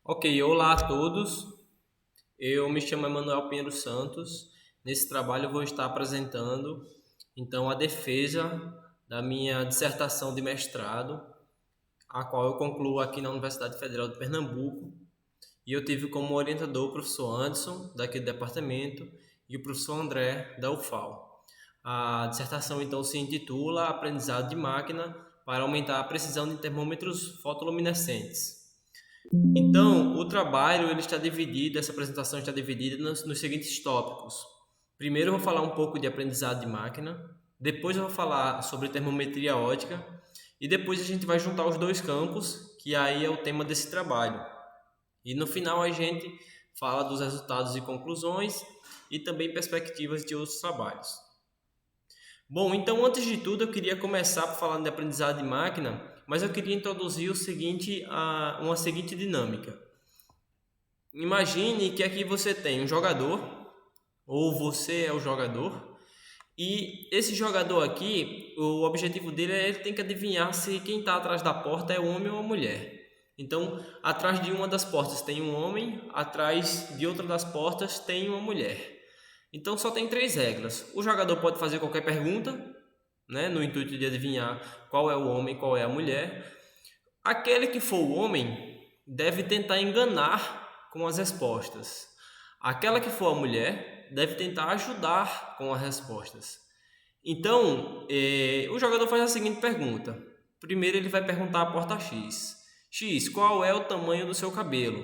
Ok, olá a todos. Eu me chamo Emanuel Pinheiro Santos. Nesse trabalho eu vou estar apresentando então a defesa da minha dissertação de mestrado, a qual eu concluo aqui na Universidade Federal de Pernambuco. E eu tive como orientador o professor Anderson, daqui do departamento, e o professor André, da UFAL. A dissertação então se intitula Aprendizado de Máquina para aumentar a precisão de termômetros fotoluminescentes. Então, o trabalho ele está dividido, essa apresentação está dividida nos seguintes tópicos. Primeiro eu vou falar um pouco de aprendizado de máquina, depois eu vou falar sobre termometria ótica e depois a gente vai juntar os dois campos, que aí é o tema desse trabalho. E no final a gente fala dos resultados e conclusões e também perspectivas de outros trabalhos. Bom, então antes de tudo eu queria começar falando de aprendizado de máquina, mas eu queria introduzir uma seguinte dinâmica. Imagine que aqui você tem um jogador, ou você é o jogador, e esse jogador aqui, o objetivo dele é ele tem que adivinhar se quem está atrás da porta é um homem ou uma mulher. Então, atrás de uma das portas tem um homem, atrás de outra das portas tem uma mulher. Então, só tem três regras. O jogador pode fazer qualquer pergunta, né, no intuito de adivinhar qual é o homem e qual é a mulher. Aquele que for o homem deve tentar enganar com as respostas. Aquela que for a mulher deve tentar ajudar com as respostas. Então, o jogador faz a seguinte pergunta. Primeiro ele vai perguntar à porta X. X, qual é o tamanho do seu cabelo?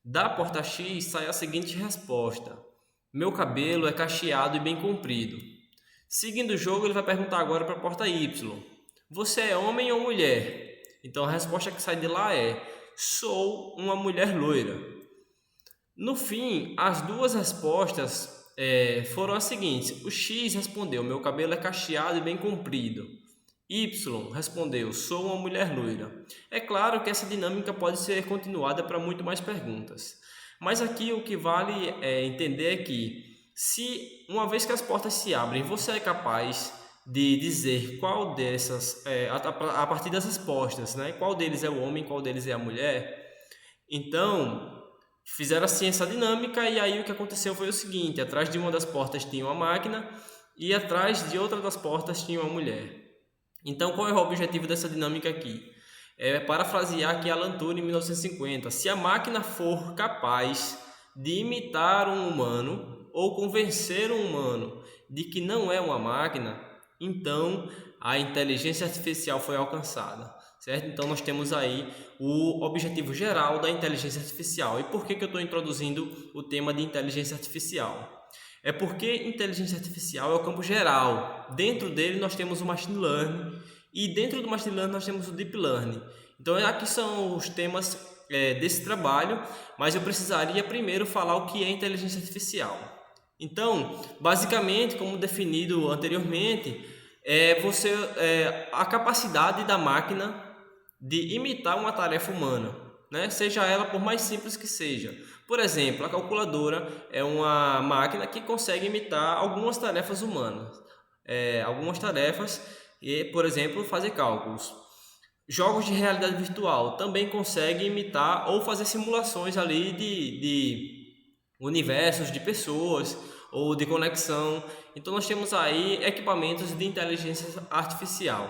Da porta X sai a seguinte resposta. Meu cabelo é cacheado e bem comprido. Seguindo o jogo, ele vai perguntar agora para a porta Y. Você é homem ou mulher? Então a resposta que sai de lá é: sou uma mulher loira. No fim, as duas respostas foram as seguintes. O X respondeu: meu cabelo é cacheado e bem comprido. Y respondeu: sou uma mulher loira. É claro que essa dinâmica pode ser continuada para muito mais perguntas. Mas aqui o que vale entender é que, se uma vez que as portas se abrem, você é capaz de dizer qual dessas, a partir das respostas, né? Qual deles é o homem, qual deles é a mulher. Então, fizeram assim essa dinâmica e aí o que aconteceu foi o seguinte: atrás de uma das portas tinha uma máquina e atrás de outra das portas tinha uma mulher. Então, qual é o objetivo dessa dinâmica aqui? É parafrasear aqui Alan Turing em 1950. Se a máquina for capaz de imitar um humano ou convencer um humano de que não é uma máquina, então a inteligência artificial foi alcançada, certo? Então nós temos aí o objetivo geral da inteligência artificial. E por que eu estou introduzindo o tema de inteligência artificial? É porque inteligência artificial é o campo geral. Dentro dele nós temos o machine learning e dentro do machine learning nós temos o deep learning. Então aqui são os temas desse trabalho, mas eu precisaria primeiro falar o que é inteligência artificial. Então, basicamente, como definido anteriormente, a capacidade da máquina de imitar uma tarefa humana, né? Seja ela por mais simples que seja. Por exemplo, a calculadora é uma máquina que consegue imitar algumas tarefas humanas, algumas tarefas, por exemplo, fazer cálculos. Jogos de realidade virtual também conseguem imitar ou fazer simulações ali de universos de pessoas ou de conexão. Então nós temos aí equipamentos de inteligência artificial.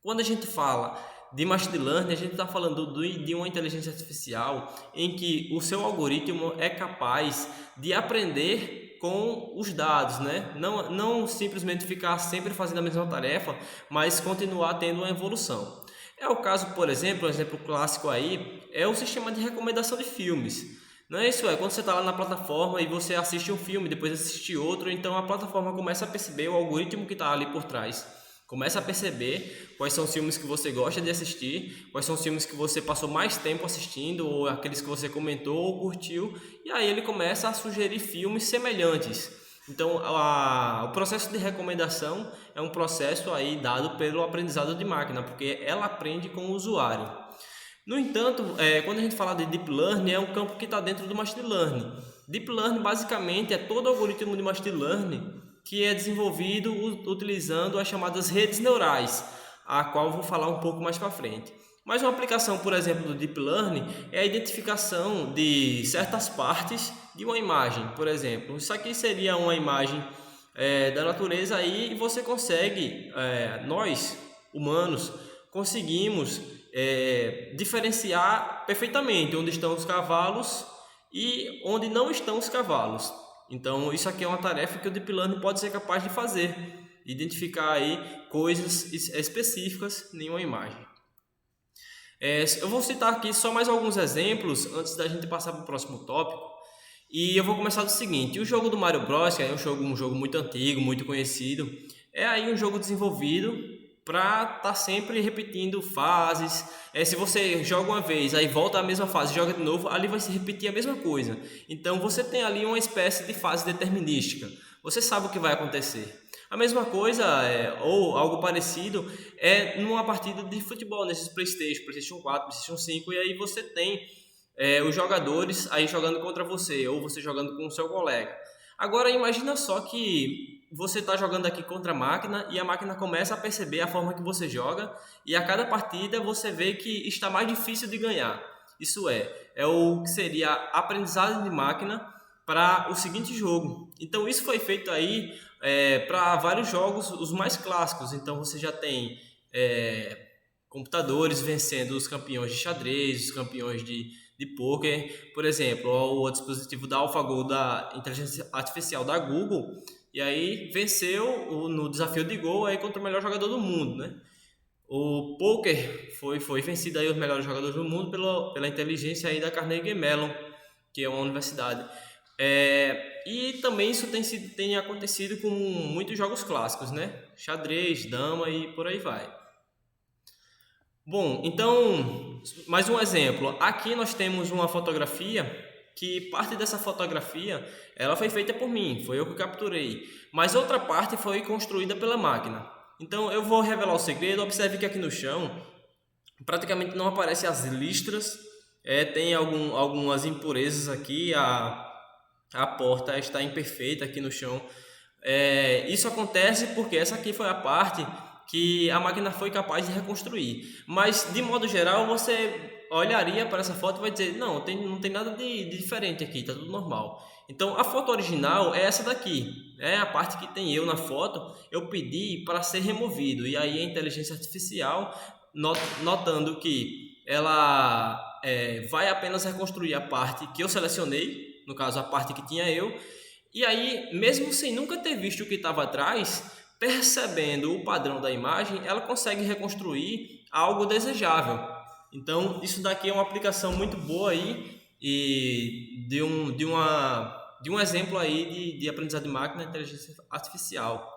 Quando a gente fala de machine learning, a gente está falando de uma inteligência artificial em que o seu algoritmo é capaz de aprender com os dados, né? Não simplesmente ficar sempre fazendo a mesma tarefa, mas continuar tendo uma evolução. É o caso, por exemplo, um exemplo clássico aí é o sistema de recomendação de filmes. Não é isso, quando você está lá na plataforma e você assiste um filme, depois assiste outro, então a plataforma começa a perceber, o algoritmo que está ali por trás começa a perceber quais são os filmes que você gosta de assistir, quais são os filmes que você passou mais tempo assistindo, ou aqueles que você comentou ou curtiu, e aí ele começa a sugerir filmes semelhantes. Então, o processo de recomendação é um processo aí dado pelo aprendizado de máquina, porque ela aprende com o usuário. No entanto, quando a gente fala de Deep Learning, é um campo que está dentro do Machine Learning. Deep Learning, basicamente, é todo algoritmo de Machine Learning que é desenvolvido utilizando as chamadas redes neurais, a qual eu vou falar um pouco mais para frente. Mas uma aplicação, por exemplo, do Deep Learning é a identificação de certas partes de uma imagem. Por exemplo, isso aqui seria uma imagem da natureza aí, e você consegue, nós humanos, conseguimos diferenciar perfeitamente onde estão os cavalos e onde não estão os cavalos. Então isso aqui é uma tarefa que o Deep Learning pode ser capaz de fazer, identificar aí coisas específicas em uma imagem. Eu vou citar aqui só mais alguns exemplos antes da gente passar para o próximo tópico. E eu vou começar do seguinte: o jogo do Mario Bros, que é um jogo muito antigo, muito conhecido, é aí um jogo desenvolvido para estar sempre repetindo fases. Se você joga uma vez, aí volta a mesma fase, joga de novo, ali vai se repetir a mesma coisa. Então você tem ali uma espécie de fase determinística. Você sabe o que vai acontecer. A mesma coisa, ou algo parecido, é numa partida de futebol, nesses PlayStation 4, PlayStation 5, e aí você tem os jogadores aí jogando contra você, ou você jogando com o seu colega. Agora imagina só que você está jogando aqui contra a máquina e a máquina começa a perceber a forma que você joga, e a cada partida você vê que está mais difícil de ganhar. Isso é o que seria a aprendizagem de máquina para o seguinte jogo. Então isso foi feito aí para vários jogos, os mais clássicos. Então você já tem computadores vencendo os campeões de xadrez, os campeões de poker, por exemplo, o dispositivo da AlphaGo, da inteligência artificial da Google, e aí venceu no desafio de Go aí contra o melhor jogador do mundo, né? O poker foi vencido aí os melhores jogadores do mundo pela inteligência aí da Carnegie Mellon, que é uma universidade. E também isso tem acontecido com muitos jogos clássicos, né? Xadrez, dama e por aí vai. Bom, então, mais um exemplo. Aqui nós temos uma fotografia que parte dessa fotografia ela foi feita por mim, foi eu que capturei, mas outra parte foi construída pela máquina. Então eu vou revelar o segredo. Observe que aqui no chão praticamente não aparecem as listras, tem algumas impurezas aqui, a porta está imperfeita aqui no chão. Isso acontece porque essa aqui foi a parte que a máquina foi capaz de reconstruir. Mas, de modo geral, você olharia para essa foto e vai dizer: não tem nada de diferente aqui, está tudo normal. Então, a foto original é essa daqui. A parte que tem eu na foto, eu pedi para ser removido. E aí a inteligência artificial, notando que ela vai apenas reconstruir a parte que eu selecionei, no caso a parte que tinha eu, e aí mesmo sem nunca ter visto o que estava atrás, percebendo o padrão da imagem, ela consegue reconstruir algo desejável. Então isso daqui é uma aplicação muito boa aí e de um exemplo aí de aprendizado de máquina e inteligência artificial.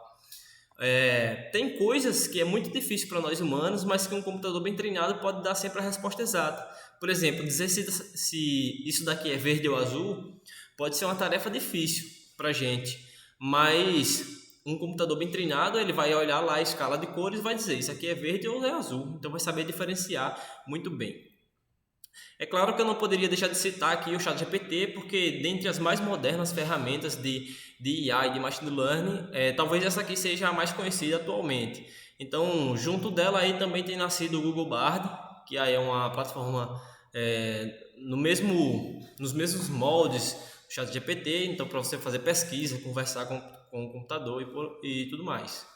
Tem coisas que é muito difícil para nós humanos, mas que um computador bem treinado pode dar sempre a resposta exata. Por exemplo, dizer se isso daqui é verde ou azul pode ser uma tarefa difícil para a gente, mas um computador bem treinado, ele vai olhar lá a escala de cores e vai dizer: isso aqui é verde ou é azul, então vai saber diferenciar muito bem. É claro que eu não poderia deixar de citar aqui o ChatGPT, porque dentre as mais modernas ferramentas de IA e de Machine Learning, talvez essa aqui seja a mais conhecida atualmente. Então, junto dela aí também tem nascido o Google Bard, que aí é uma plataforma nos mesmos moldes do ChatGPT, então para você fazer pesquisa, conversar com o computador e tudo mais.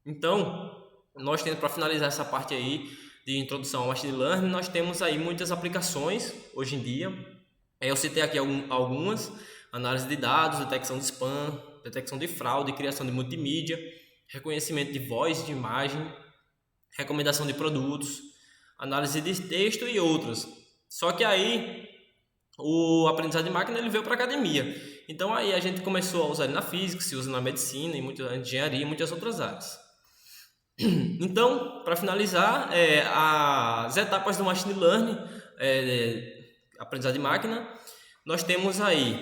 Então, nós temos, para finalizar essa parte aí de introdução ao Machine Learning, nós temos aí muitas aplicações hoje em dia. Eu citei aqui algumas: análise de dados, detecção de spam, detecção de fraude, criação de multimídia, reconhecimento de voz, de imagem, recomendação de produtos, análise de texto e outras. Só que aí o aprendizado de máquina ele veio para a academia. Então aí a gente começou a usar ele na física, se usa na medicina, na engenharia e muitas outras áreas. Então, para finalizar, as etapas do Machine Learning, aprendizado de máquina, nós temos aí,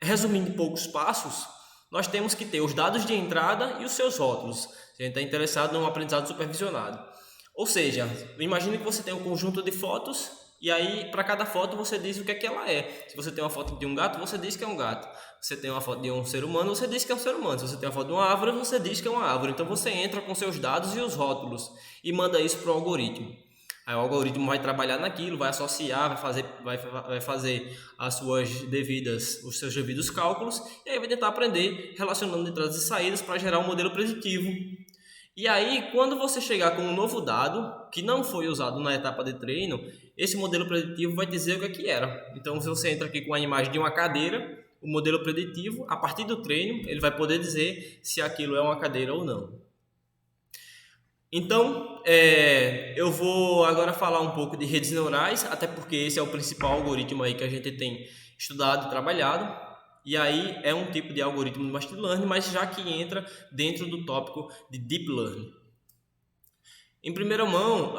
resumindo em poucos passos, nós temos que ter os dados de entrada e os seus rótulos. A gente está interessado num aprendizado supervisionado. Ou seja, imagine que você tem um conjunto de fotos E aí, para cada foto, você diz o que é que ela é. Se você tem uma foto de um gato, você diz que é um gato. Se você tem uma foto de um ser humano, você diz que é um ser humano. Se você tem uma foto de uma árvore, você diz que é uma árvore. Então, você entra com seus dados e os rótulos e manda isso para o algoritmo. Aí o algoritmo vai trabalhar naquilo, vai associar, vai fazer os seus devidos cálculos, e aí vai tentar aprender relacionando entradas e saídas para gerar um modelo preditivo. E aí, quando você chegar com um novo dado, que não foi usado na etapa de treino, esse modelo preditivo vai dizer o que é que era. Então, se você entra aqui com a imagem de uma cadeira, o modelo preditivo, a partir do treino, ele vai poder dizer se aquilo é uma cadeira ou não. Então, eu vou agora falar um pouco de redes neurais, até porque esse é o principal algoritmo aí que a gente tem estudado e trabalhado. E aí é um tipo de algoritmo de machine learning, mas já que entra dentro do tópico de deep learning. Em primeira mão,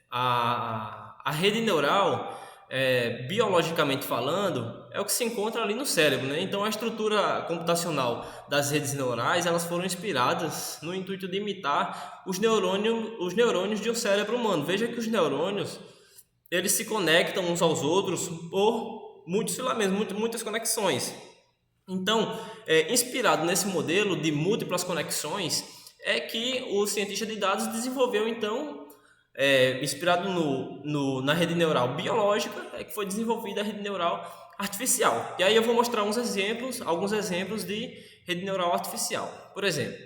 a rede neural, biologicamente falando, é o que se encontra ali no cérebro, né? Então a estrutura computacional das redes neurais, elas foram inspiradas no intuito de imitar os neurônios de um cérebro humano. Veja que os neurônios, eles se conectam uns aos outros por muitos filamentos, muitas conexões. Então, inspirado nesse modelo de múltiplas conexões, é que o cientista de dados desenvolveu, então, inspirado na rede neural biológica, é que foi desenvolvida a rede neural artificial. E aí eu vou mostrar alguns exemplos de rede neural artificial. Por exemplo,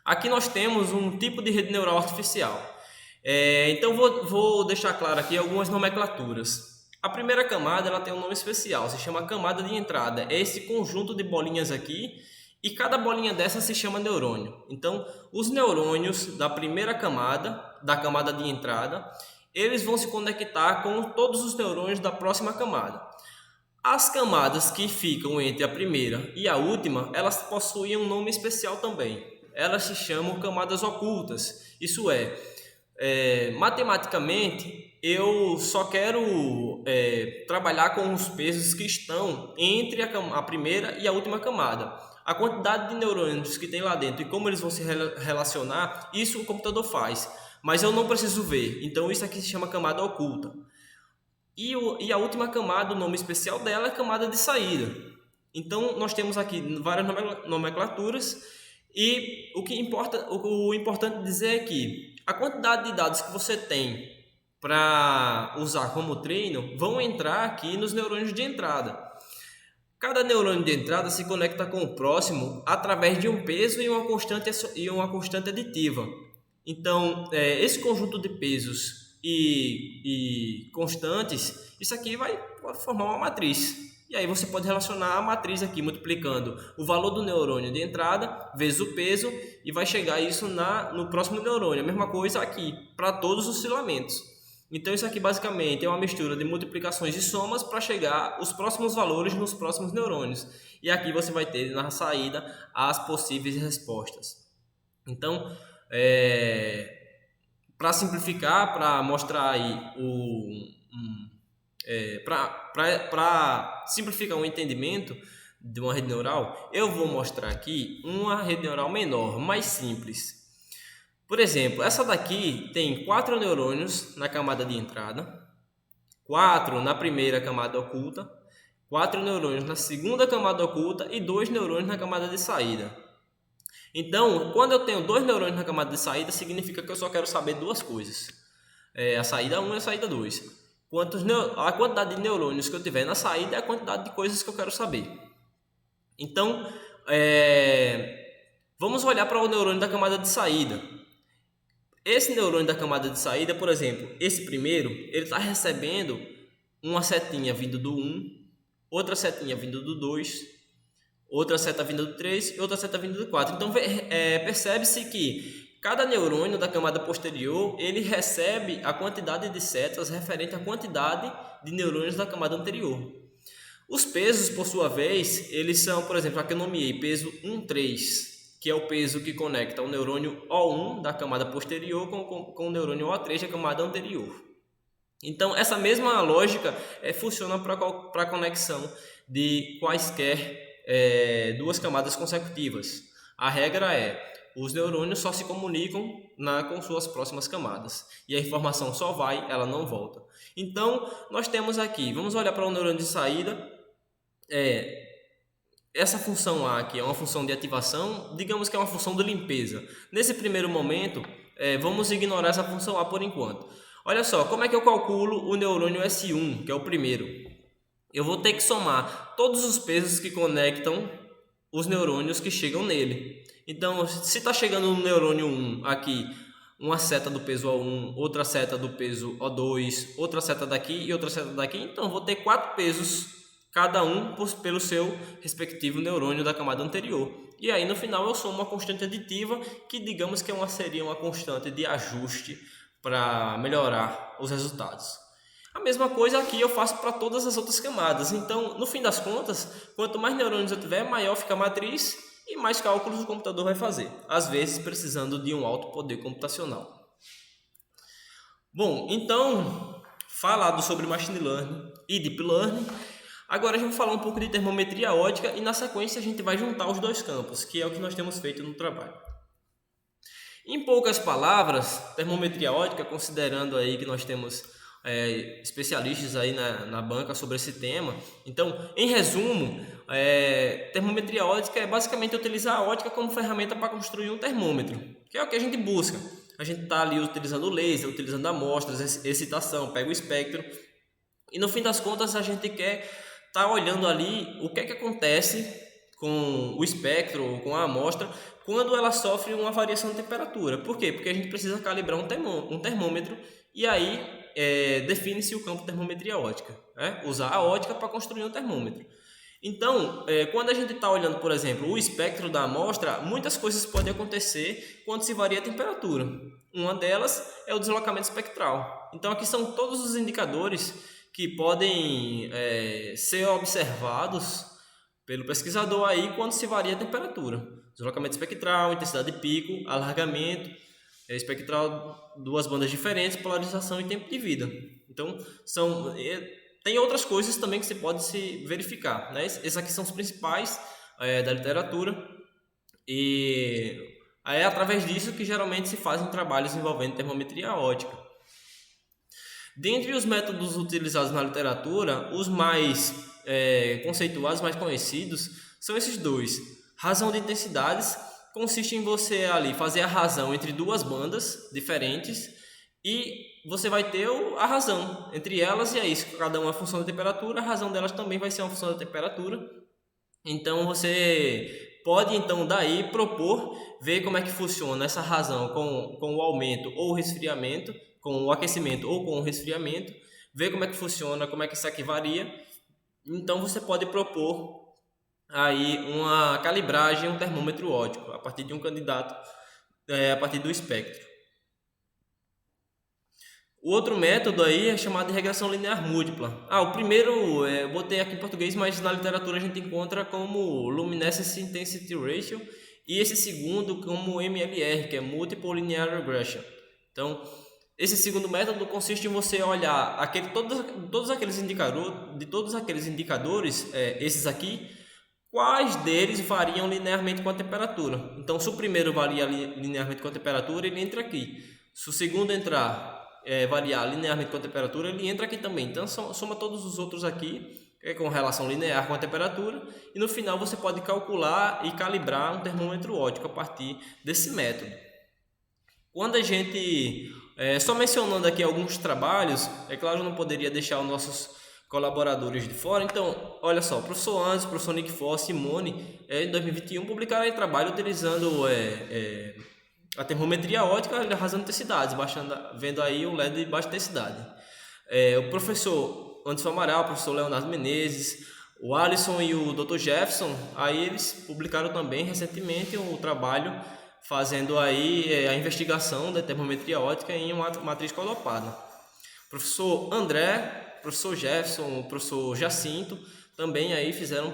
aqui nós temos um tipo de rede neural artificial. Então vou deixar claro aqui algumas nomenclaturas. A primeira camada, ela tem um nome especial, se chama camada de entrada. É esse conjunto de bolinhas aqui, e cada bolinha dessa se chama neurônio. Então, os neurônios da primeira camada, da camada de entrada, eles vão se conectar com todos os neurônios da próxima camada. As camadas que ficam entre a primeira e a última, elas possuem um nome especial também. Elas se chamam camadas ocultas. Isso matematicamente, eu só quero trabalhar com os pesos que estão entre a primeira e a última camada. A quantidade de neurônios que tem lá dentro e como eles vão se relacionar, isso o computador faz. Mas eu não preciso ver. Então isso aqui se chama camada oculta. E a última camada, o nome especial dela é camada de saída. Então nós temos aqui várias nomenclaturas. E o importante dizer é que a quantidade de dados que você tem para usar como treino vão entrar aqui nos neurônios de entrada. Cada neurônio de entrada se conecta com o próximo através de um peso e uma constante aditiva. Então, esse conjunto de pesos e constantes, isso aqui vai formar uma matriz. E aí você pode relacionar a matriz aqui multiplicando o valor do neurônio de entrada vezes o peso e vai chegar isso no próximo neurônio. A mesma coisa aqui para todos os filamentos. Então isso aqui basicamente é uma mistura de multiplicações e somas para chegar os próximos valores nos próximos neurônios. E aqui você vai ter na saída as possíveis respostas. Então, para simplificar, para mostrar aí para simplificar o entendimento de uma rede neural, eu vou mostrar aqui uma rede neural menor, mais simples. Por exemplo, essa daqui tem 4 neurônios na camada de entrada, 4 na primeira camada oculta, 4 neurônios na segunda camada oculta e 2 neurônios na camada de saída. Então, quando eu tenho 2 neurônios na camada de saída, significa que eu só quero saber duas coisas. A saída 1 e a saída 2. A quantidade de neurônios que eu tiver na saída é a quantidade de coisas que eu quero saber. Então, vamos olhar para o neurônio da camada de saída. Esse neurônio da camada de saída, por exemplo, esse primeiro, ele está recebendo uma setinha vindo do 1, outra setinha vindo do 2, outra seta vindo do 3 e outra seta vindo do 4. Então, percebe-se que cada neurônio da camada posterior, ele recebe a quantidade de setas referente à quantidade de neurônios da camada anterior. Os pesos, por sua vez, eles são, por exemplo, aqui eu nomeei peso 1, 3, que é o peso que conecta o neurônio O1 da camada posterior com o neurônio O3 da camada anterior. Então, essa mesma lógica funciona para a conexão de quaisquer duas camadas consecutivas. A regra é Os neurônios só se comunicam com suas próximas camadas. E a informação só vai, ela não volta. Então, nós temos aqui, vamos olhar para o neurônio de saída. Essa função A aqui é uma função de ativação, digamos que é uma função de limpeza. Nesse primeiro momento, vamos ignorar essa função A por enquanto. Olha só, como é que eu calculo o neurônio S1, que é o primeiro? Eu vou ter que somar todos os pesos que conectam os neurônios que chegam nele. Então, se está chegando no neurônio 1 aqui, uma seta do peso O1, outra seta do peso O2, outra seta daqui e outra seta daqui, então vou ter 4 pesos, cada um pelo seu respectivo neurônio da camada anterior. E aí no final eu somo uma constante aditiva, que digamos que seria uma constante de ajuste para melhorar os resultados. A mesma coisa aqui eu faço para todas as outras camadas. Então, no fim das contas, quanto mais neurônios eu tiver, maior fica a matriz e mais cálculos o computador vai fazer, às vezes precisando de um alto poder computacional. Bom, então, falado sobre Machine Learning e Deep Learning, agora a gente vai falar um pouco de termometria ótica e na sequência a gente vai juntar os dois campos, que é o que nós temos feito no trabalho. Em poucas palavras, termometria ótica, considerando aí que nós temos especialistas aí na banca sobre esse tema. Então, em resumo, termometria ótica é basicamente utilizar a ótica como ferramenta para construir um termômetro, que é o que a gente busca. A gente está ali utilizando laser, utilizando amostras, excitação, pega o espectro, e no fim das contas a gente quer estar olhando ali o que é que acontece com o espectro ou com a amostra quando ela sofre uma variação de temperatura. Por quê? Porque a gente precisa calibrar um termômetro e aí define-se o campo de termometria ótica. Usar a ótica para construir um termômetro. Então, quando a gente está olhando, por exemplo, o espectro da amostra, muitas coisas podem acontecer quando se varia a temperatura. Uma delas é o deslocamento espectral. Então, aqui são todos os indicadores que podem ser observados pelo pesquisador aí quando se varia a temperatura. Deslocamento espectral, intensidade de pico, alargamento espectral, duas bandas diferentes, polarização e tempo de vida. Então, tem outras coisas também que se pode se verificar, né? Esses aqui são os principais da literatura e é através disso que geralmente se fazem trabalhos envolvendo termometria ótica. Dentre os métodos utilizados na literatura, os mais conceituados, mais conhecidos, são esses dois. Razão de intensidades consiste em você ali fazer a razão entre duas bandas diferentes e você vai ter a razão entre elas, e é isso, cada uma é função da temperatura, a razão delas também vai ser uma função da temperatura. Então você pode então daí propor, ver como é que funciona essa razão com o aumento ou o resfriamento, com o aquecimento ou com o resfriamento, ver como é que funciona, como é que isso aqui varia. Então você pode propor aí uma calibragem, um termômetro óptico, a partir de um candidato, a partir do espectro. O outro método aí é chamado de regressão linear múltipla. O primeiro eu botei aqui em português, mas na literatura a gente encontra como Luminescence Intensity Ratio, e esse segundo como MLR, que é Multiple Linear Regression. Então, esse segundo método consiste em você olhar todos aqueles indicadores, esses aqui, quais deles variam linearmente com a temperatura. Então, se o primeiro varia linearmente com a temperatura, ele entra aqui. Se o segundo variar linearmente com a temperatura, ele entra aqui também. Então, soma todos os outros aqui, com relação linear com a temperatura, e no final você pode calcular e calibrar um termômetro óptico a partir desse método. Quando a gente... só mencionando aqui alguns trabalhos, é claro, eu não poderia deixar os nossos colaboradores de fora. Então, olha só, o professor Anderson, o professor Nick Foss, Simone, em 2021 publicaram trabalho utilizando a termometria óptica e a razão de intensidades, vendo aí o LED de baixa intensidade. O professor Anderson Amaral, o professor Leonardo Menezes, o Alisson e o Dr. Jefferson, aí eles publicaram também recentemente um trabalho fazendo aí a investigação da termometria óptica em uma matriz colopada. O professor André, o professor Jefferson, o professor Jacinto também aí fizeram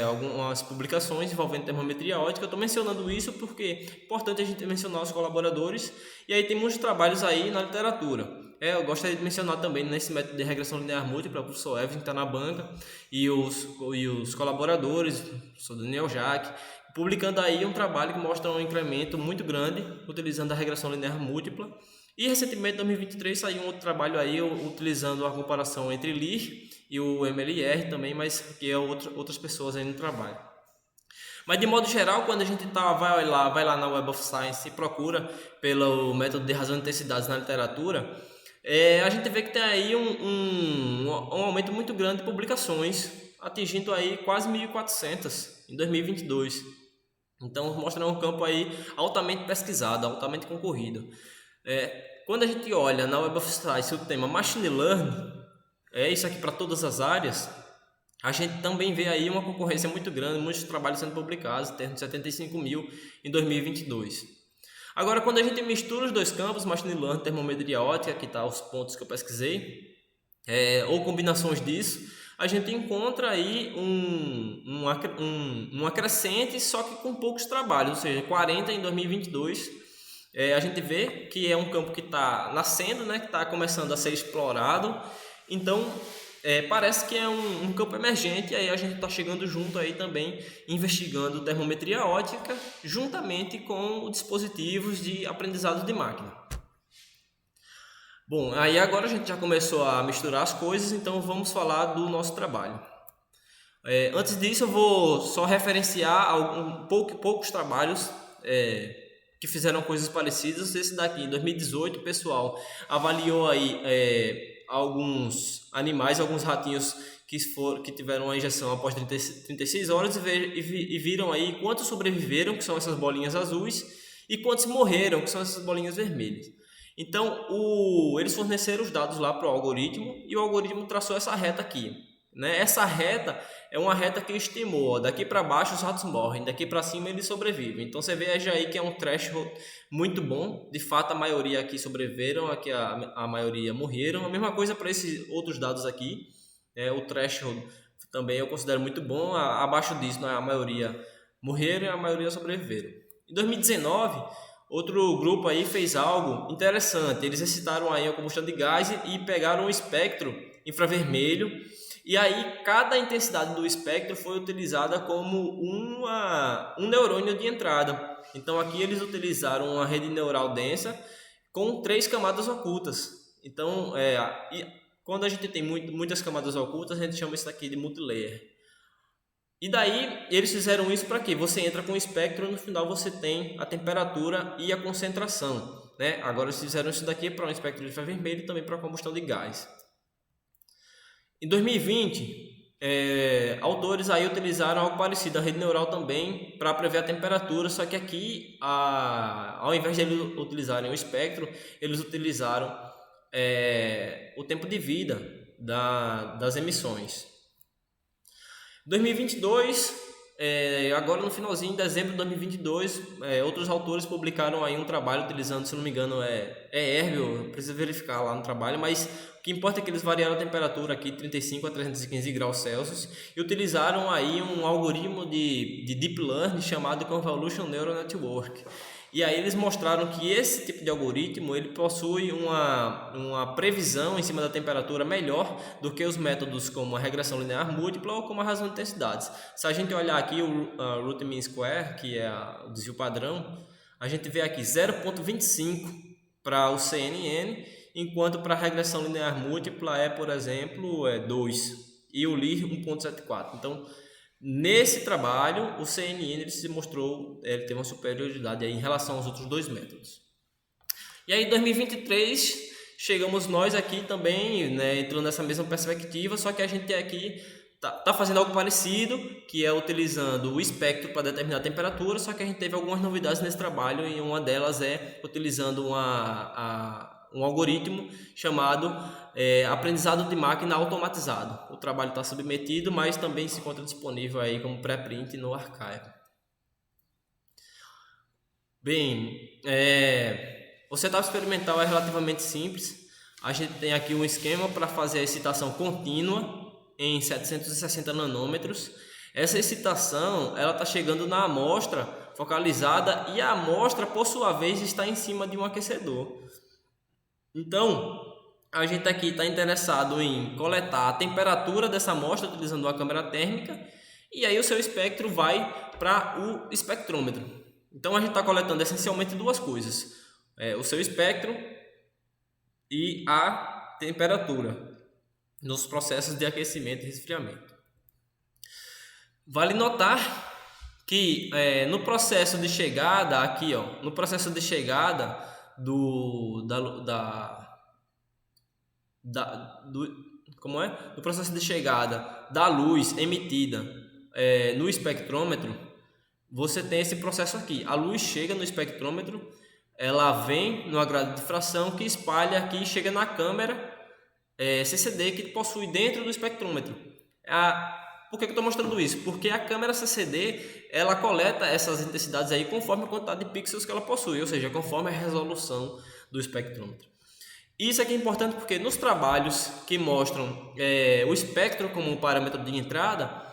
algumas publicações envolvendo termometria óptica. Eu estou mencionando isso porque é importante a gente mencionar os colaboradores, e aí tem muitos trabalhos aí na literatura. Eu gostaria de mencionar também nesse método de regressão linear múltipla o professor Evan, que está na banca, e os colaboradores, o professor Daniel Jaque, publicando aí um trabalho que mostra um incremento muito grande utilizando a regressão linear múltipla. E recentemente, em 2023, saiu um outro trabalho aí utilizando a comparação entre Lear e o MLR também, mas que é outras pessoas aí no trabalho. Mas de modo geral, quando a gente vai lá na Web of Science e procura pelo método de razão de intensidades na literatura, a gente vê que tem aí um aumento muito grande de publicações, atingindo aí quase 1.400 em 2022. Então, mostra um campo aí altamente pesquisado, altamente concorrido. Quando a gente olha na Web of Science o tema Machine Learning, isso aqui para todas as áreas, a gente também vê aí uma concorrência muito grande, muitos trabalhos sendo publicados, tendo 75 mil em 2022. Agora, quando a gente mistura os dois campos, Machine Learning e termometria óptica, que está os pontos que eu pesquisei, ou combinações disso, a gente encontra aí um acrescente, só que com poucos trabalhos, ou seja, 40 em 2022. A gente vê que é um campo que está nascendo, né, que está começando a ser explorado, então parece que é um campo emergente, e aí a gente está chegando junto aí também, investigando termometria óptica, juntamente com dispositivos de aprendizado de máquina. Bom, aí agora a gente já começou a misturar as coisas, então vamos falar do nosso trabalho. Antes disso, eu vou só referenciar poucos trabalhos que fizeram coisas parecidas. Esse daqui, em 2018, o pessoal avaliou aí alguns animais, alguns ratinhos que tiveram a injeção após 36 horas e viram aí quantos sobreviveram, que são essas bolinhas azuis, e quantos morreram, que são essas bolinhas vermelhas. Então, eles forneceram os dados lá para o algoritmo, e o algoritmo traçou essa reta aqui, né? Essa reta é uma reta que estimou, daqui para baixo os ratos morrem, daqui para cima eles sobrevivem. Então você veja aí que é um threshold muito bom. De fato, a maioria aqui sobreviveram, aqui a maioria morreram. A mesma coisa para esses outros dados aqui. O threshold também eu considero muito bom. Abaixo disso, né, a maioria morreram e a maioria sobreviveram. Em 2019, outro grupo aí fez algo interessante. Eles excitaram aí a combustão de gás e pegaram um espectro infravermelho. E aí, cada intensidade do espectro foi utilizada como um neurônio de entrada. Então, aqui eles utilizaram uma rede neural densa com 3 camadas ocultas. Então, quando a gente tem muitas camadas ocultas, a gente chama isso daqui de multilayer. E daí, eles fizeram isso para quê? Você entra com o espectro e no final você tem a temperatura e a concentração, né? Agora, eles fizeram isso daqui para um espectro de infravermelho e também para a combustão de gás. Em 2020, autores aí utilizaram algo parecido, a rede neural também, para prever a temperatura, só que aqui, ao invés de eles utilizarem o espectro, eles utilizaram o tempo de vida das emissões. Em 2022, agora no finalzinho de dezembro de 2022, outros autores publicaram aí um trabalho utilizando, se não me engano, Erbil, precisa verificar lá no trabalho, mas o que importa é que eles variaram a temperatura aqui 35 a 315 graus Celsius e utilizaram aí um algoritmo de Deep Learning chamado Convolution Neural Network. E aí eles mostraram que esse tipo de algoritmo ele possui uma previsão em cima da temperatura melhor do que os métodos como a regressão linear múltipla ou como a razão de intensidades. Se a gente olhar aqui o root mean square, que é o desvio padrão, a gente vê aqui 0,25 para o CNN, enquanto para a regressão linear múltipla por exemplo, 2 e o Lear 1,74. Então, nesse trabalho, o CNN ele se mostrou, ele teve uma superioridade aí em relação aos outros dois métodos. E aí, em 2023, chegamos nós aqui também, né, entrando nessa mesma perspectiva, só que a gente aqui tá fazendo algo parecido, que é utilizando o espectro para determinar a temperatura, só que a gente teve algumas novidades nesse trabalho e uma delas é utilizando um algoritmo chamado aprendizado de máquina automatizado. O trabalho está submetido, mas também se encontra disponível aí como pré-print no Archive. Bem, o setup experimental é relativamente simples. A gente tem aqui um esquema para fazer a excitação contínua em 760 nanômetros. Essa excitação ela está chegando na amostra focalizada e a amostra, por sua vez, está em cima de um aquecedor. Então, A gente aqui está interessado em coletar a temperatura dessa amostra utilizando a câmera térmica, e aí o seu espectro vai para o espectrômetro. Então a gente está coletando essencialmente duas coisas: o seu espectro e a temperatura nos processos de aquecimento e resfriamento. Vale notar que no processo de chegada aqui, ó, no processo de chegada como é? No processo de chegada da luz emitida no espectrômetro, você tem esse processo aqui. A luz chega no espectrômetro, ela vem no agrado de difração que espalha aqui e chega na câmera CCD que possui dentro do espectrômetro. Por que eu estou mostrando isso? Porque a câmera CCD ela coleta essas intensidades aí conforme a quantidade de pixels que ela possui, ou seja, conforme a resolução do espectrômetro. Isso aqui é importante porque nos trabalhos que mostram o espectro como um parâmetro de entrada,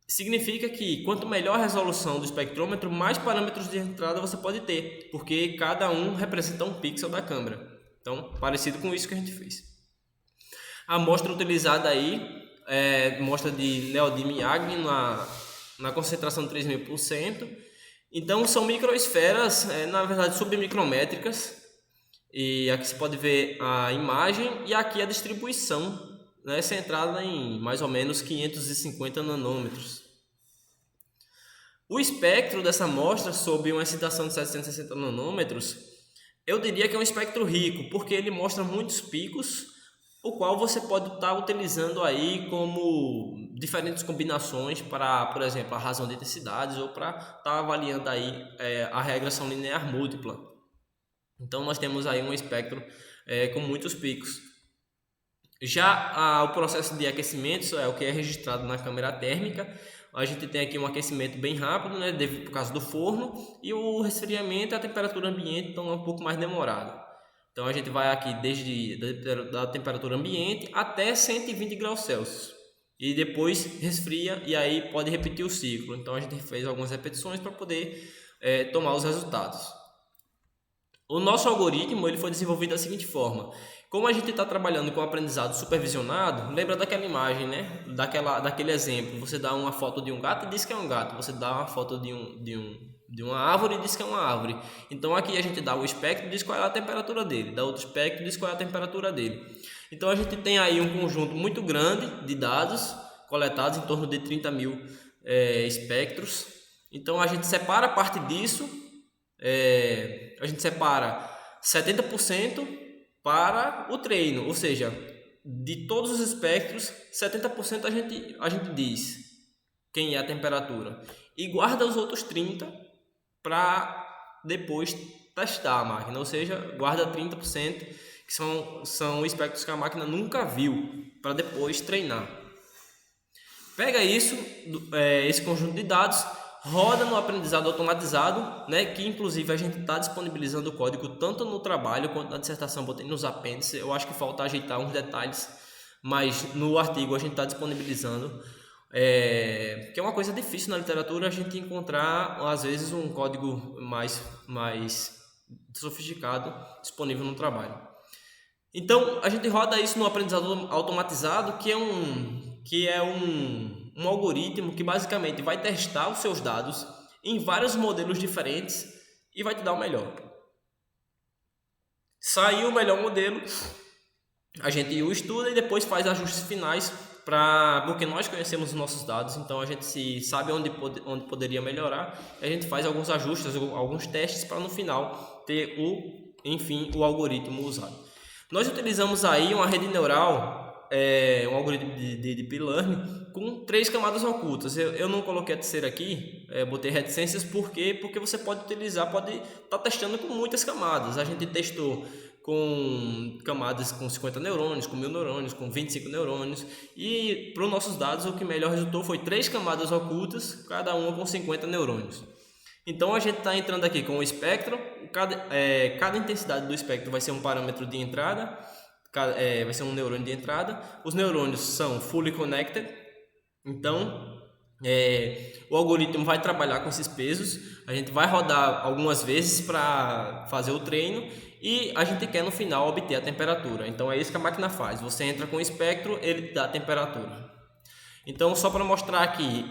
significa que quanto melhor a resolução do espectrômetro, mais parâmetros de entrada você pode ter, porque cada um representa um pixel da câmera. Então, parecido com isso que a gente fez. A amostra utilizada aí mostra de neodímio Yagni na concentração de 3000%. Então, são microesferas, na verdade, submicrométricas. E aqui você pode ver a imagem e aqui a distribuição, né, centrada em mais ou menos 550 nanômetros. O espectro dessa amostra, sob uma excitação de 760 nanômetros, eu diria que é um espectro rico, porque ele mostra muitos picos, o qual você pode estar utilizando aí como diferentes combinações para, por exemplo, a razão de intensidades ou para estar avaliando aí a regressão linear múltipla. Então nós temos aí um espectro com muitos picos. Já o processo de aquecimento é o que é registrado na câmera térmica. A gente tem aqui um aquecimento bem rápido, né, por causa do forno, e o resfriamento e a temperatura ambiente então é um pouco mais demorado. Então a gente vai aqui desde da temperatura ambiente até 120 graus Celsius. E depois resfria e aí pode repetir o ciclo. Então a gente fez algumas repetições para poder tomar os resultados. O nosso algoritmo ele foi desenvolvido da seguinte forma: como a gente está trabalhando com aprendizado supervisionado, lembra daquela imagem, né? Daquele exemplo, você dá uma foto de um gato e diz que é um gato, você dá uma foto de uma árvore e diz que é uma árvore. Então aqui a gente dá o espectro e diz qual é a temperatura dele, dá outro espectro e diz qual é a temperatura dele. Então a gente tem aí um conjunto muito grande de dados coletados, em torno de 30 mil espectros. Então a gente separa parte disso. A gente separa 70% para o treino, ou seja, de todos os espectros, 70% a gente diz quem é a temperatura e guarda os outros 30% para depois testar a máquina, ou seja, guarda 30% que são espectros que a máquina nunca viu para depois treinar. Pega isso, esse conjunto de dados, roda no aprendizado automatizado, né, que inclusive a gente está disponibilizando o código tanto no trabalho quanto na dissertação, botei nos apêndices. Eu acho que falta ajeitar uns detalhes, mas no artigo a gente está disponibilizando, que é uma coisa difícil na literatura a gente encontrar às vezes um código mais sofisticado disponível no trabalho. Então a gente roda isso no aprendizado automatizado, que é um algoritmo que basicamente vai testar os seus dados em vários modelos diferentes e vai te dar o melhor. Saiu o melhor modelo, a gente o estuda e depois faz ajustes finais, porque nós conhecemos os nossos dados, então a gente sabe onde poderia melhorar, e a gente faz alguns ajustes, alguns testes para no final ter o algoritmo usado. Nós utilizamos aí uma rede neural, um algoritmo de Deep Learning com 3 camadas ocultas. Eu não coloquei a terceira aqui, botei reticências porque você pode estar testando com muitas camadas. A gente testou com camadas com 50 neurônios, com 1000 neurônios, com 25 neurônios, e para os nossos dados o que melhor resultou foi 3 camadas ocultas, cada uma com 50 neurônios. Então a gente está entrando aqui com o espectro, cada intensidade do espectro vai ser um parâmetro de entrada, vai ser um neurônio de entrada. Os neurônios são fully connected, então o algoritmo vai trabalhar com esses pesos, a gente vai rodar algumas vezes para fazer o treino e a gente quer no final obter a temperatura. Então é isso que a máquina faz. Você entra com o espectro, ele dá a temperatura. Então, só para mostrar aqui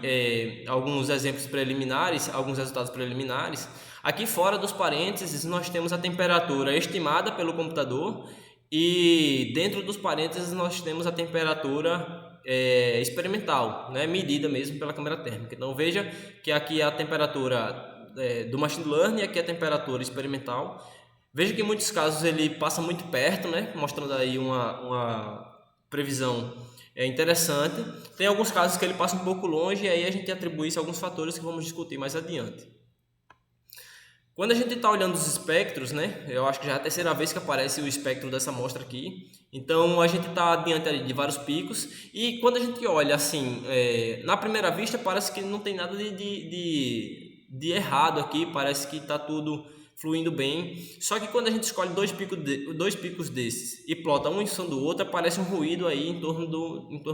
alguns exemplos preliminares, alguns resultados preliminares, aqui fora dos parênteses nós temos a temperatura estimada pelo computador e dentro dos parênteses nós temos a temperatura experimental, né, medida mesmo pela câmera térmica. Então veja que aqui é a temperatura do machine learning e aqui é a temperatura experimental. Veja que em muitos casos ele passa muito perto, né, mostrando aí uma previsão interessante. Tem alguns casos que ele passa um pouco longe e aí a gente atribui isso a alguns fatores que vamos discutir mais adiante. Quando a gente está olhando os espectros, né, eu acho que já é a terceira vez que aparece o espectro dessa amostra aqui. Então a gente está diante de vários picos e quando a gente olha assim, na primeira vista parece que não tem nada de errado aqui, parece que está tudo fluindo bem. Só que quando a gente escolhe dois picos desses e plota um em cima do outro, aparece um ruído aí em torno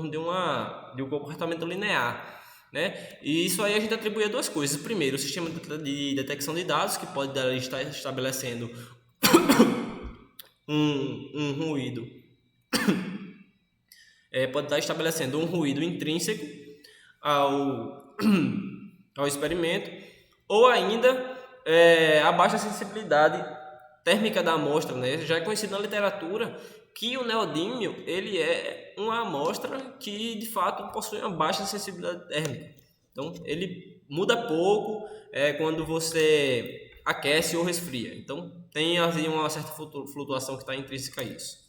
de um comportamento linear, né? E isso aí a gente atribui a duas coisas. Primeiro, o sistema de detecção de dados, que pode estar estabelecendo um ruído, pode estar estabelecendo um ruído intrínseco ao experimento, ou ainda a baixa sensibilidade térmica da amostra, né? Já é conhecido na literatura que o neodímio ele é uma amostra que de fato possui uma baixa sensibilidade térmica. Então ele muda pouco quando você aquece ou resfria. Então tem assim, uma certa flutuação que está intrínseca a isso.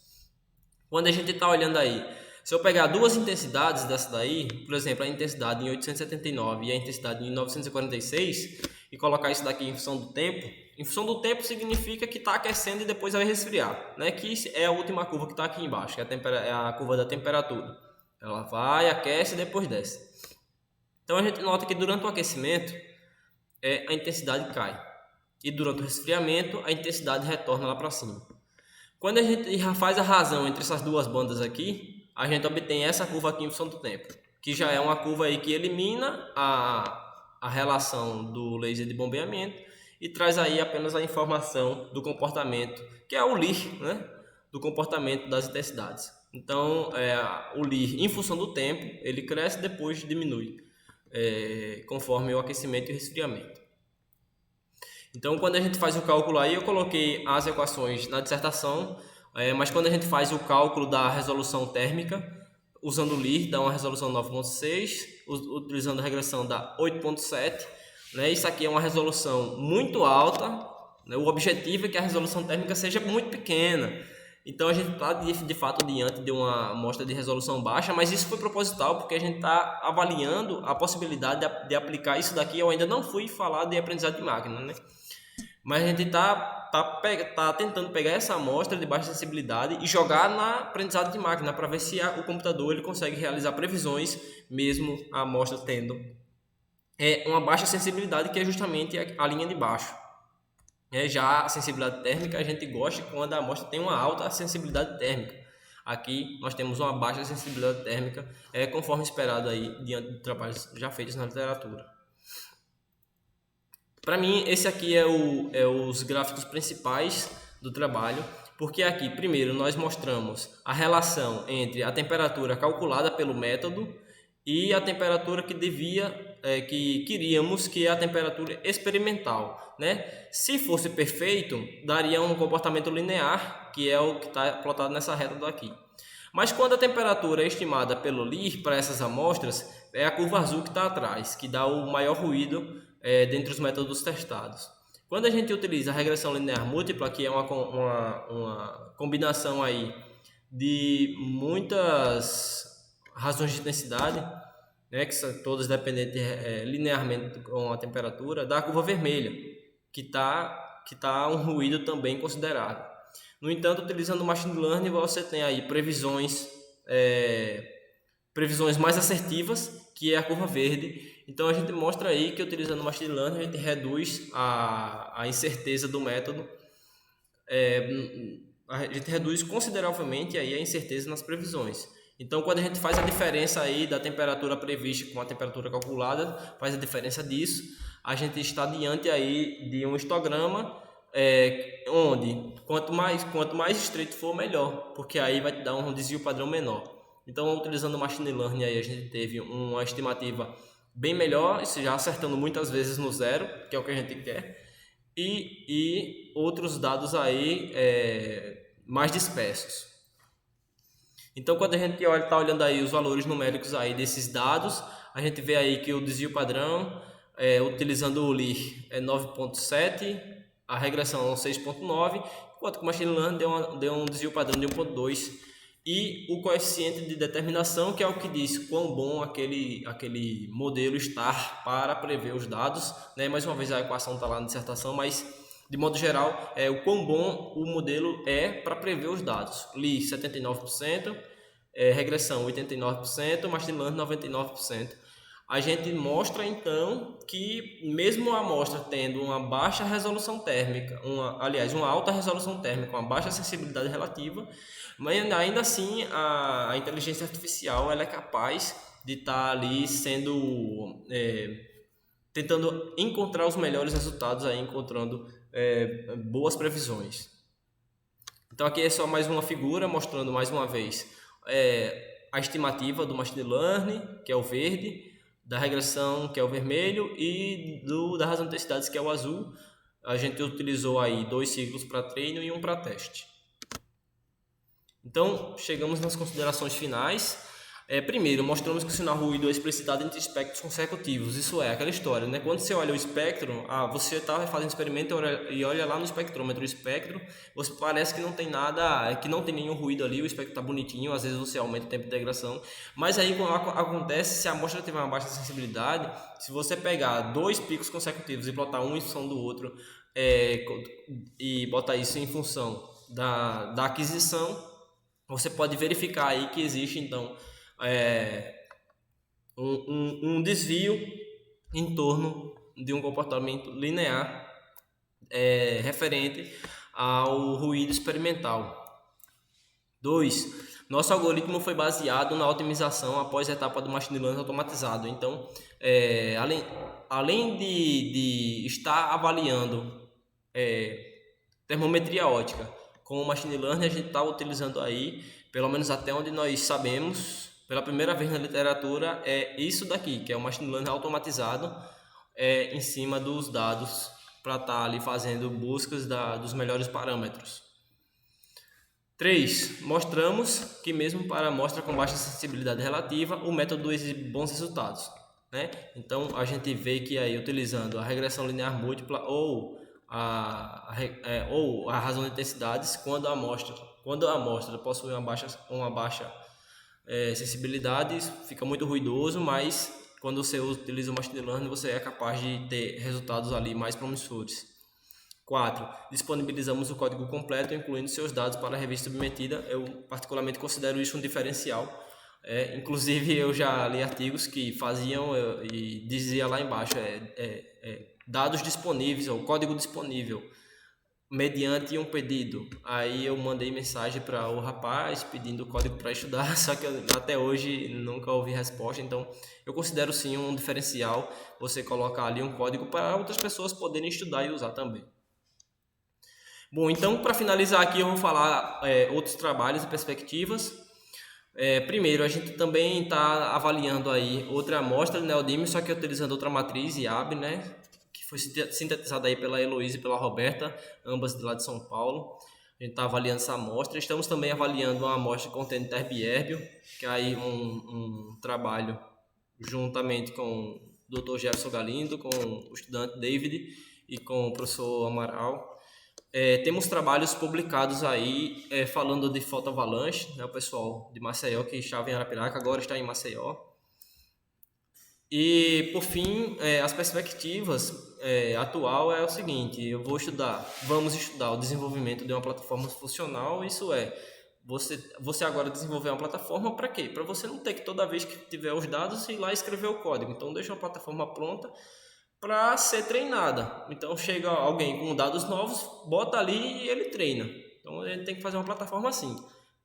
Quando a gente está olhando aí, se eu pegar duas intensidades dessa daí, por exemplo, a intensidade em 879 e a intensidade em 946, e colocar isso daqui em função do tempo significa que está aquecendo e depois vai resfriar, né? Que é a última curva que está aqui embaixo, que é a curva da temperatura. Ela vai, aquece e depois desce. Então a gente nota que durante o aquecimento a intensidade cai e durante o resfriamento a intensidade retorna lá para cima. Quando a gente faz a razão entre essas duas bandas aqui, a gente obtém essa curva aqui em função do tempo, que já é uma curva aí que elimina a relação do laser de bombeamento e traz aí apenas a informação do comportamento, que é o Lir, né? Do comportamento das intensidades. Então, o Lir, em função do tempo, ele cresce e depois diminui, conforme o aquecimento e o resfriamento. Então, quando a gente faz o cálculo aí, eu coloquei as equações na dissertação, mas quando a gente faz o cálculo da resolução térmica, usando o Lir, dá uma resolução 9.6, utilizando a regressão dá 8.7, né? Isso aqui é uma resolução muito alta, né? O objetivo é que a resolução térmica seja muito pequena. Então a gente está de fato diante de uma amostra de resolução baixa, mas isso foi proposital porque a gente está avaliando a possibilidade de aplicar isso daqui. Eu ainda não fui falar de aprendizado de máquina, né? Mas a gente tá tentando pegar essa amostra de baixa sensibilidade e jogar na aprendizado de máquina para ver se o computador ele consegue realizar previsões mesmo a amostra tendo uma baixa sensibilidade, que é justamente a linha de baixo. Já a sensibilidade térmica a gente gosta quando a amostra tem uma alta sensibilidade térmica. Aqui nós temos uma baixa sensibilidade térmica, conforme esperado aí diante de trabalhos já feitos na literatura. Para mim, esse aqui é os gráficos principais do trabalho, porque aqui, primeiro, nós mostramos a relação entre a temperatura calculada pelo método e a temperatura que queríamos, que é a temperatura experimental, né? Se fosse perfeito, daria um comportamento linear, que é o que está plotado nessa reta daqui. Mas quando a temperatura é estimada pelo Lir para essas amostras, é a curva azul que está atrás, que dá o maior ruído dentre os métodos testados. Quando a gente utiliza a regressão linear múltipla, que é uma combinação aí de muitas razões de intensidade, né, que são todas dependentes linearmente com a temperatura, dá a curva vermelha, que tá um ruído também considerável. No entanto, utilizando o Machine Learning, você tem aí previsões mais assertivas, que é a curva verde. Então a gente mostra aí que utilizando o Machine Learning a gente reduz a incerteza do método, a gente reduz consideravelmente aí a incerteza nas previsões. Então quando a gente faz a diferença aí da temperatura prevista com a temperatura calculada, faz a diferença disso, a gente está diante aí de um histograma onde quanto mais estreito for, melhor, porque aí vai te dar um desvio padrão menor. Então, utilizando o Machine Learning, aí a gente teve uma estimativa bem melhor, isso já acertando muitas vezes no zero, que é o que a gente quer, e outros dados aí mais dispersos. Então, quando a gente está olhando aí os valores numéricos aí desses dados, a gente vê aí que o desvio padrão, utilizando o LIR, é 9,7, a regressão é 6,9, enquanto que o Machine Learning deu um desvio padrão de 1,2. E o coeficiente de determinação, que é o que diz quão bom aquele modelo está para prever os dados, né? Mais uma vez a equação está lá na dissertação, mas de modo geral é o quão bom o modelo é para prever os dados. LI 79%, regressão 89%, Machine Learning 99%. A gente mostra então que mesmo a amostra tendo uma baixa resolução térmica, uma alta resolução térmica, uma baixa sensibilidade relativa, mas ainda assim a inteligência artificial ela é capaz de estar ali sendo tentando encontrar os melhores resultados, aí encontrando boas previsões. Então aqui é só mais uma figura mostrando mais uma vez a estimativa do Machine Learning, que é o verde, da regressão, que é o vermelho, e da razão de intensidades, que é o azul. A gente utilizou aí 2 ciclos para treino e um para teste. Então, chegamos nas considerações finais. Primeiro, mostramos que o sinal ruído é explicitado entre espectros consecutivos. Isso é aquela história, né? Quando você olha o espectro, você está fazendo experimento e olha lá no espectrômetro o espectro, você parece que não tem nada, que não tem nenhum ruído ali, o espectro está bonitinho, às vezes você aumenta o tempo de integração, mas aí quando acontece, se a amostra tiver uma baixa sensibilidade, se você pegar 2 picos consecutivos e plotar um em função do outro, e botar isso em função da aquisição, você pode verificar aí que existe então um desvio em torno de um comportamento linear referente ao ruído experimental. 2. Nosso algoritmo foi baseado na otimização após a etapa do Machine Learning automatizado. Então, além de estar avaliando termometria ótica com o Machine Learning, a gente está utilizando aí, pelo menos até onde nós sabemos, pela primeira vez na literatura, é isso daqui, que é o Machine Learning automatizado em cima dos dados para estar ali fazendo buscas dos melhores parâmetros. 3. Mostramos que mesmo para amostra com baixa sensibilidade relativa, o método exibe bons resultados, né? Então, a gente vê que aí, utilizando a regressão linear múltipla ou a razão de intensidades, quando a amostra possui uma baixa sensibilidade, fica muito ruidoso, mas quando você utiliza o Machine Learning, você é capaz de ter resultados ali mais promissores. 4. Disponibilizamos o código completo, incluindo seus dados para a revista submetida. Eu particularmente considero isso um diferencial. Inclusive, eu já li artigos que faziam e dizia lá embaixo dados disponíveis, ou código disponível, mediante um pedido. Aí eu mandei mensagem para o rapaz pedindo o código para estudar, só que até hoje nunca ouvi resposta. Então eu considero sim um diferencial você colocar ali um código para outras pessoas poderem estudar e usar também. Bom, então para finalizar aqui eu vou falar outros trabalhos e perspectivas. Primeiro, a gente também está avaliando aí outra amostra de neodímio, só que utilizando outra matriz, IAB, né? Que foi sintetizada aí pela Heloísa e pela Roberta, ambas de lá de São Paulo. A gente está avaliando essa amostra. Estamos também avaliando uma amostra contendo terbiérbio, que é aí um trabalho juntamente com o Dr. Jefferson Galindo, com o estudante David e com o professor Amaral. Temos trabalhos publicados aí falando de fotoavalanche, né? O pessoal de Maceió, que estava em Arapiraca, agora está em Maceió. E, por fim, as perspectivas atual é o seguinte: vamos estudar o desenvolvimento de uma plataforma funcional, isso é, você agora desenvolver uma plataforma para quê? Para você não ter que toda vez que tiver os dados ir lá e escrever o código. Então, deixa uma plataforma pronta para ser treinada. Então chega alguém com dados novos, bota ali e ele treina. Então a gente tem que fazer uma plataforma assim,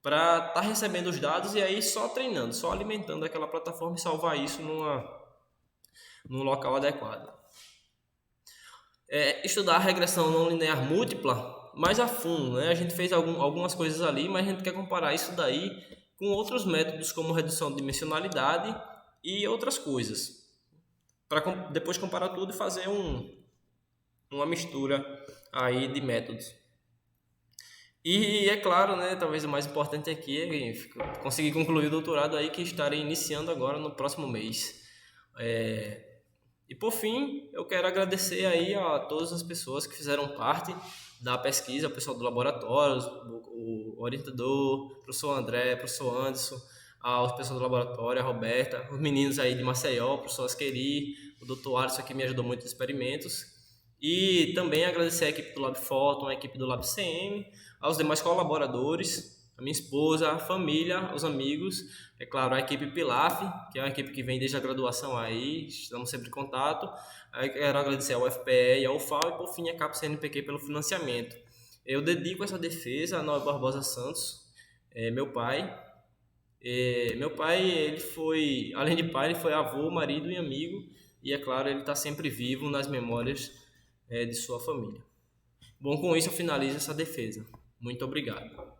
para estar recebendo os dados e aí só treinando, só alimentando aquela plataforma e salvar isso num local adequado. estudar a regressão não linear múltipla mais a fundo, né? A gente fez algumas coisas ali, mas a gente quer comparar isso daí com outros métodos como redução de dimensionalidade e outras coisas, para depois comparar tudo e fazer uma mistura aí de métodos. E é claro, né, talvez o mais importante aqui é conseguir concluir o doutorado aí, que estarei iniciando agora no próximo mês. E por fim, eu quero agradecer aí a todas as pessoas que fizeram parte da pesquisa, o pessoal do laboratório, o orientador, o professor André, o professor Anderson, aos pessoal do laboratório, a Roberta, os meninos aí de Maceió, o professor Asqueri, o doutor Alisson, que me ajudou muito nos experimentos. E também agradecer a equipe do Lab Photon, a equipe do Lab CM, aos demais colaboradores, a minha esposa, a família, os amigos, é claro, a equipe Pilaf, que é uma equipe que vem desde a graduação aí, estamos sempre em contato. Aí quero agradecer ao FPE e ao UFAL e, por fim, a CAP CNPq pelo financiamento. Eu dedico essa defesa a Noel Barbosa Santos, meu pai. Meu pai, ele foi, além de pai, ele foi avô, marido e amigo, e é claro, ele está sempre vivo nas memórias de sua família. Bom, com isso eu finalizo essa defesa. Muito obrigado.